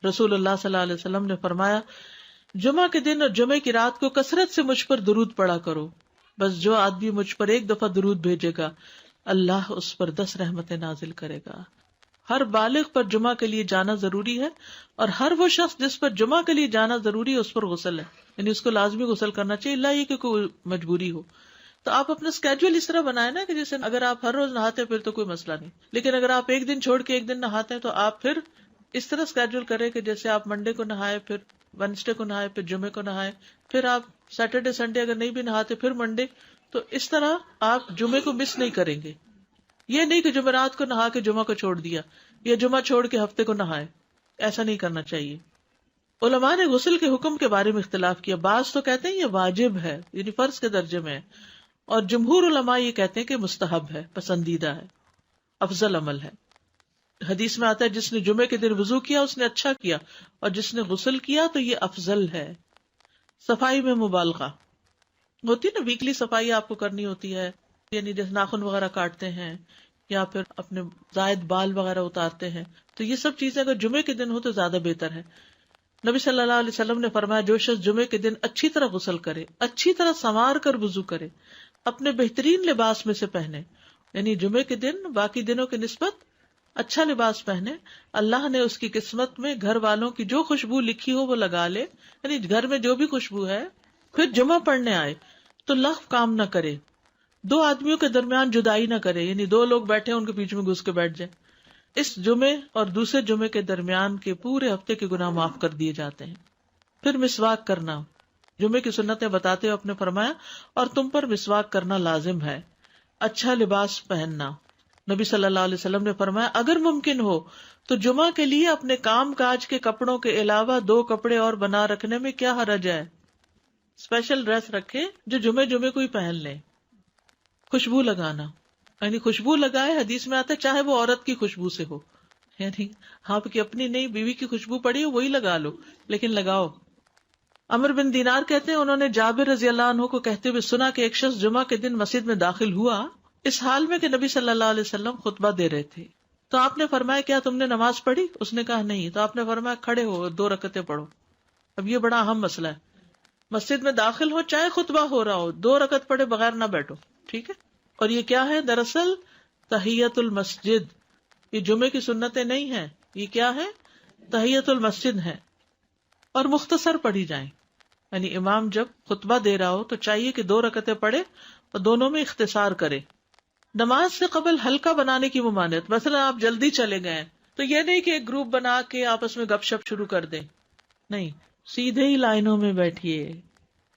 رسول اللہ صلی اللہ علیہ وسلم نے فرمایا جمعہ کے دن اور جمعے کی رات کو کثرت سے مجھ پر درود پڑا کرو، بس جو آدمی مجھ پر ایک دفعہ درود بھیجے گا اللہ اس پر 10 رحمتیں نازل کرے گا۔ ہر بالغ پر جمعہ کے لیے جانا ضروری ہے، اور ہر وہ شخص جس پر جمعہ کے لیے جانا ضروری ہے اس پر غسل ہے، یعنی اس کو لازمی غسل کرنا چاہیے، اللہ یہ کہ کوئی مجبوری ہو۔ تو آپ اپنا اسکیجول اس طرح بنائیں نا کہ جیسے اگر آپ ہر روز نہاتے ہیں پھر تو کوئی مسئلہ نہیں، لیکن اگر آپ ایک دن چھوڑ کے ایک دن نہاتے ہیں تو آپ پھر اس طرح اسکیجول کریں کہ جیسے آپ منڈے کو نہائے، پھر وینسڈے کو نہائے، پھر جمعے کو نہائے، پھر آپ سیٹرڈے سنڈے اگر نہیں بھی نہاتے پھر منڈے، تو اس طرح آپ جمعے کو مس نہیں کریں گے۔ یہ نہیں کہ جمعرات کو نہا کے جمعہ کو چھوڑ دیا، یا جمعہ چھوڑ کے ہفتے کو نہائے، ایسا نہیں کرنا چاہیے۔ علماء نے غسل کے حکم کے بارے میں اختلاف کیا، بعض تو کہتے ہیں یہ واجب ہے، یعنی فرض کے درجے میں ہے، اور جمہور علماء یہ کہتے ہیں کہ مستحب ہے، پسندیدہ ہے، افضل عمل ہے۔ حدیث میں آتا ہے جس نے جمعے کے دن وضو کیا اس نے اچھا کیا، اور جس نے غسل کیا تو یہ افضل ہے۔ صفائی میں مبالغہ ہوتی ہے نا، ویکلی صفائی آپ کو کرنی ہوتی ہے، یعنی جیسے ناخن وغیرہ کاٹتے ہیں یا پھر اپنے زائد بال وغیرہ اتارتے ہیں، تو یہ سب چیزیں اگر جمعے کے دن ہو تو زیادہ بہتر ہے۔ نبی صلی اللہ علیہ وسلم نے فرمایا جو شخص جمعے کے دن اچھی طرح غسل کرے، اچھی طرح سنوار کر وضو کرے، اپنے بہترین لباس میں سے پہنے، یعنی جمعے کے دن باقی دنوں کی نسبت اچھا لباس پہنے، اللہ نے اس کی قسمت میں گھر والوں کی جو خوشبو لکھی ہو وہ لگا لے، یعنی گھر میں جو بھی خوشبو ہے، پھر جمعہ پڑھنے آئے تو لغو کام نہ کرے، 2 آدمیوں کے درمیان جدائی نہ کرے، یعنی 2 لوگ بیٹھے ان کے بیچ میں گھس کے بیٹھ جائے۔ اس جمعے اور دوسرے جمعے کے درمیان کے پورے ہفتے کے گناہ معاف کر دیے جاتے ہیں۔ پھر مسواک کرنا، جمعے کی سنتیں بتاتے ہوئے آپ نے فرمایا اور تم پر مسواک کرنا لازم ہے۔ اچھا لباس پہننا، نبی صلی اللہ علیہ وسلم نے فرمایا اگر ممکن ہو تو جمعہ کے لیے اپنے کام کاج کے کپڑوں کے علاوہ 2 کپڑے اور بنا رکھنے میں کیا حرج ہے، اسپیشل ڈریس رکھے جو جمعے کو ہی پہن لیں۔ خوشبو لگانا، یعنی خوشبو لگائے، حدیث میں آتا ہے چاہے وہ عورت کی خوشبو سے ہو، یعنی آپ کی اپنی نہیں، بیوی کی خوشبو پڑی ہو وہی لگا لو، لیکن لگاؤ۔ عمر بن دینار کہتے ہیں انہوں نے جابر رضی اللہ عنہ کو کہتے ہوئے سنا کہ ایک شخص جمعہ کے دن مسجد میں داخل ہوا اس حال میں کہ نبی صلی اللہ علیہ وسلم خطبہ دے رہے تھے، تو آپ نے فرمایا کیا تم نے نماز پڑھی؟ اس نے کہا نہیں، تو آپ نے فرمایا کھڑے ہو 2 رکعتیں پڑھو۔ اب یہ بڑا اہم مسئلہ ہے، مسجد میں داخل ہو چاہے خطبہ ہو رہا ہو 2 رکعت پڑھے بغیر نہ بیٹھو، ٹھیک ہے؟ اور یہ کیا ہے؟ دراصل تحیت المسجد، یہ جمعے کی سنتیں نہیں ہیں، یہ کیا ہے؟ تحیت المسجد ہے، اور مختصر پڑھی جائیں، یعنی امام جب خطبہ دے رہا ہو تو چاہیے کہ 2 رکعتیں پڑھے اور دونوں میں اختصار کرے۔ نماز سے قبل ہلکا بنانے کی ممانعت، مثلا آپ جلدی چلے گئے تو یہ نہیں کہ ایک گروپ بنا کے آپس میں گپ شپ شروع کر دیں، نہیں، سیدھے ہی لائنوں میں بیٹھیے۔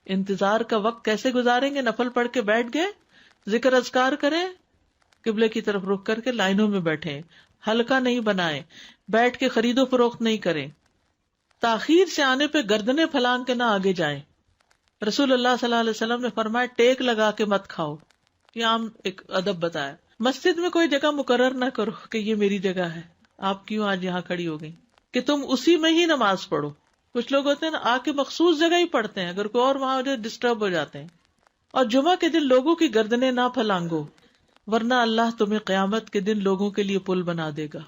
انتظار کا وقت کیسے گزاریں گے؟ نفل پڑھ کے بیٹھ گئے، ذکر اذکار کریں، قبلے کی طرف رخ کر کے لائنوں میں بیٹھیں، ہلکا نہیں بنائیں، بیٹھ کے خرید و فروخت نہیں کریں، تاخیر سے آنے پہ گردنیں پھلانگ کے نہ آگے جائیں۔ رسول اللہ صلی اللہ علیہ وسلم نے فرمایا ٹیک لگا کے مت کھاؤ، یہ عام ایک ادب بتایا۔ مسجد میں کوئی جگہ مقرر نہ کرو کہ یہ میری جگہ ہے، آپ کیوں آج یہاں کھڑی ہو گئی، کہ تم اسی میں ہی نماز پڑھو۔ کچھ لوگ ہوتے ہیں نا آ کے مخصوص جگہ ہی پڑھتے ہیں، اگر کوئی اور وہاں ڈسٹرب ہو جاتے ہیں۔ اور جمعہ کے دن لوگوں کی گردنیں نہ پھلانگو، ورنہ اللہ تمہیں قیامت کے دن لوگوں کے لیے پل بنا دے گا،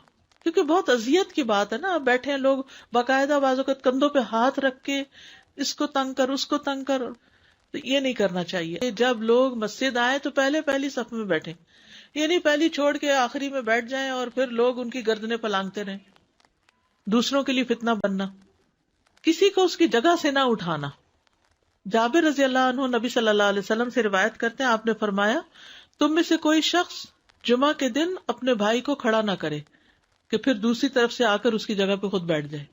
کیونکہ بہت اذیت کی بات ہے نا، آپ بیٹھے ہیں لوگ باقاعدہ بعض اوقات کندھوں پہ ہاتھ رکھ کے اس کو تنگ کر اس کو تنگ کر، تو یہ نہیں کرنا چاہیے۔ جب لوگ مسجد آئے تو پہلی صف میں بیٹھیں، یہ نہیں پہلی چھوڑ کے آخری میں بیٹھ جائیں اور پھر لوگ ان کی گردنیں پھلانگتے رہیں، دوسروں کے لیے فتنہ بننا، کسی کو اس کی جگہ سے نہ اٹھانا۔ جابر رضی اللہ عنہ نبی صلی اللہ علیہ وسلم سے روایت کرتے ہیں آپ نے فرمایا تم میں سے کوئی شخص جمعہ کے دن اپنے بھائی کو کھڑا نہ کرے کہ پھر دوسری طرف سے آ کر اس کی جگہ پہ خود بیٹھ جائے،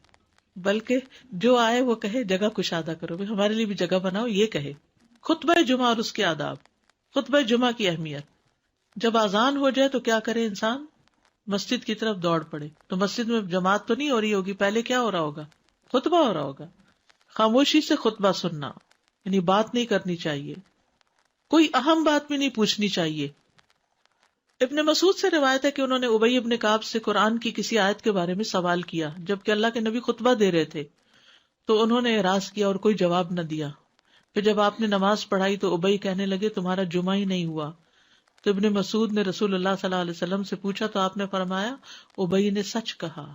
بلکہ جو آئے وہ کہے جگہ کشادہ کرو، ہمارے لیے بھی جگہ بناؤ، یہ کہے۔ خطبہ جمعہ اور اس کے آداب، خطبہ جمعہ کی اہمیت، جب اذان ہو جائے تو کیا کرے انسان؟ مسجد کی طرف دوڑ پڑے۔ تو مسجد میں جماعت تو نہیں ہو رہی ہوگی، پہلے کیا ہو رہا ہوگا؟ خطبہ ہو رہا ہوگا۔ خاموشی سے خطبہ سننا، یعنی بات نہیں کرنی چاہیے، کوئی اہم بات بھی نہیں پوچھنی چاہیے۔ ابن مسعود سے روایت ہے کہ انہوں نے ابی ابن کعب سے قرآن کی کسی آیت کے بارے میں سوال کیا جبکہ اللہ کے نبی خطبہ دے رہے تھے، تو انہوں نے اعراض کیا اور کوئی جواب نہ دیا۔ پھر جب آپ نے نماز پڑھائی تو ابی کہنے لگے تمہارا جمعہ ہی نہیں ہوا۔ تو ابن مسعود نے رسول اللہ صلی اللہ علیہ وسلم سے پوچھا تو آپ نے فرمایا ابی نے سچ کہا،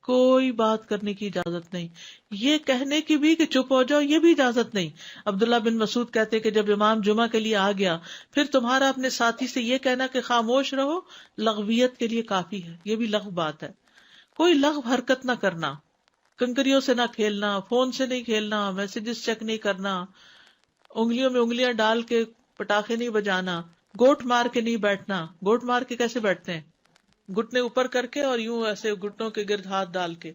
کوئی بات کرنے کی اجازت نہیں، یہ کہنے کی بھی کہ چپ ہو جاؤ یہ بھی اجازت نہیں۔ عبداللہ بن مسعود کہتے کہ جب امام جمعہ کے لیے آ گیا پھر تمہارا اپنے ساتھی سے یہ کہنا کہ خاموش رہو لغویت کے لیے کافی ہے، یہ بھی لغو بات ہے۔ کوئی لغو حرکت نہ کرنا، کنکریوں سے نہ کھیلنا، فون سے نہیں کھیلنا، میسجز چیک نہیں کرنا، انگلیوں میں انگلیاں ڈال کے پٹاخے نہیں بجانا، گوٹ مار کے نہیں بیٹھنا۔ گوٹ مار کے کیسے بیٹھتے ہیں؟ گھٹنے اوپر کر کے اور یوں ایسے گھٹنوں کے گرد ہاتھ ڈال کے۔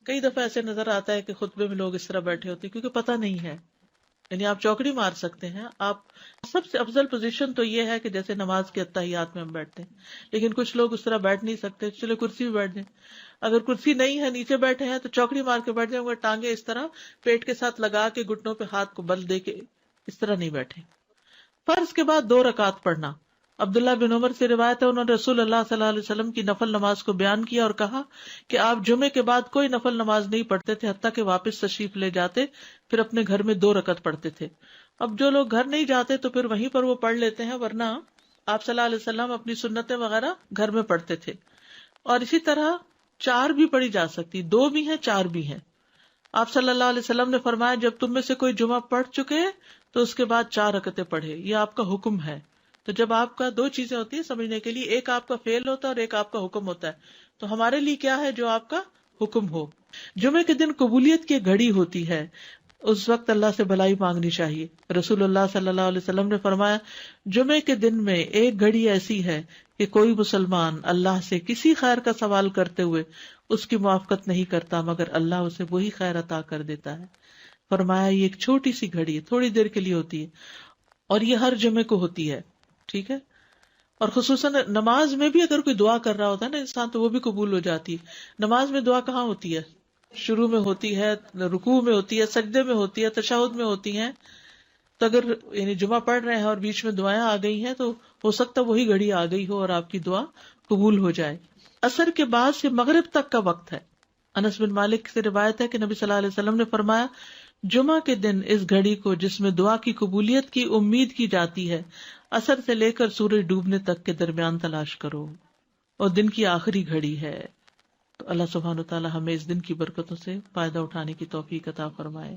کئی دفعہ ایسے نظر آتا ہے کہ خطبے میں لوگ اس طرح بیٹھے ہوتے ہیں کیونکہ پتہ نہیں ہے، یعنی آپ چوکڑی مار سکتے ہیں۔ آپ سب سے افضل پوزیشن تو یہ ہے کہ جیسے نماز کے اتحیات میں ہم بیٹھتے ہیں، لیکن کچھ لوگ اس طرح بیٹھ نہیں سکتے، چلے کرسی بھی بیٹھ جائیں۔ اگر کرسی نہیں ہے نیچے بیٹھے ہیں تو چوکڑی مار کے بیٹھ جائیں، مگر ٹانگیں اس طرح پیٹ کے ساتھ لگا کے گھٹنوں پہ ہاتھ کو بل دے کے اس طرح نہیں بیٹھے۔ فرض کے بعد 2 رکعت پڑھنا۔ عبداللہ بن عمر سے روایت ہے انہوں نے رسول اللہ صلی اللہ علیہ وسلم کی نفل نماز کو بیان کیا اور کہا کہ آپ جمعے کے بعد کوئی نفل نماز نہیں پڑھتے تھے حتیٰ کہ واپس تشریف لے جاتے، پھر اپنے گھر میں 2 رکعت پڑھتے تھے۔ اب جو لوگ گھر نہیں جاتے تو پھر وہیں پر وہ پڑھ لیتے ہیں، ورنہ آپ صلی اللہ علیہ وسلم اپنی سنتیں وغیرہ گھر میں پڑھتے تھے۔ اور اسی طرح 4 بھی پڑھی جا سکتی، 2 بھی ہیں 4 بھی ہیں۔ آپ صلی اللہ علیہ وسلم نے فرمایا جب تم میں سے کوئی جمعہ پڑھ چکے تو اس کے بعد 4 رکعتیں پڑھے، یہ آپ کا حکم ہے۔ تو جب آپ کا 2 چیزیں ہوتی ہیں سمجھنے کے لیے، ایک آپ کا فعل ہوتا ہے اور ایک آپ کا حکم ہوتا ہے، تو ہمارے لیے کیا ہے جو آپ کا حکم ہو۔ جمعے کے دن قبولیت کی گھڑی ہوتی ہے، اس وقت اللہ سے بھلائی مانگنی چاہیے۔ رسول اللہ صلی اللہ علیہ وسلم نے فرمایا جمعے کے دن میں ایک گھڑی ایسی ہے کہ کوئی مسلمان اللہ سے کسی خیر کا سوال کرتے ہوئے اس کی موافقت نہیں کرتا مگر اللہ اسے وہی خیر عطا کر دیتا ہے۔ فرمایا یہ ایک چھوٹی سی گھڑی ہے، تھوڑی دیر کے لیے ہوتی ہے، اور یہ ہر جمعے کو ہوتی ہے، ٹھیک ہے۔ اور خصوصاً نماز میں بھی اگر کوئی دعا کر رہا ہوتا ہے نا انسان تو وہ بھی قبول ہو جاتی ہے۔ نماز میں دعا کہاں ہوتی ہے؟ شروع میں ہوتی ہے، رکوع میں ہوتی ہے، سجدے میں ہوتی ہے، تشہد میں ہوتی ہیں۔ تو اگر یعنی جمعہ پڑھ رہے ہیں اور بیچ میں دعائیں آ گئی ہیں تو ہو سکتا ہے وہی گھڑی آ گئی ہو اور آپ کی دعا قبول ہو جائے۔ عصر کے بعد سے مغرب تک کا وقت ہے۔ انس بن مالک سے روایت ہے کہ نبی صلی اللہ علیہ وسلم نے فرمایا جمعہ کے دن اس گھڑی کو جس میں دعا کی قبولیت کی امید کی جاتی ہے عصر سے لے کر سورج ڈوبنے تک کے درمیان تلاش کرو، اور دن کی آخری گھڑی ہے۔ تو اللہ سبحانہ و تعالی ہمیں اس دن کی برکتوں سے فائدہ اٹھانے کی توفیق عطا فرمائے۔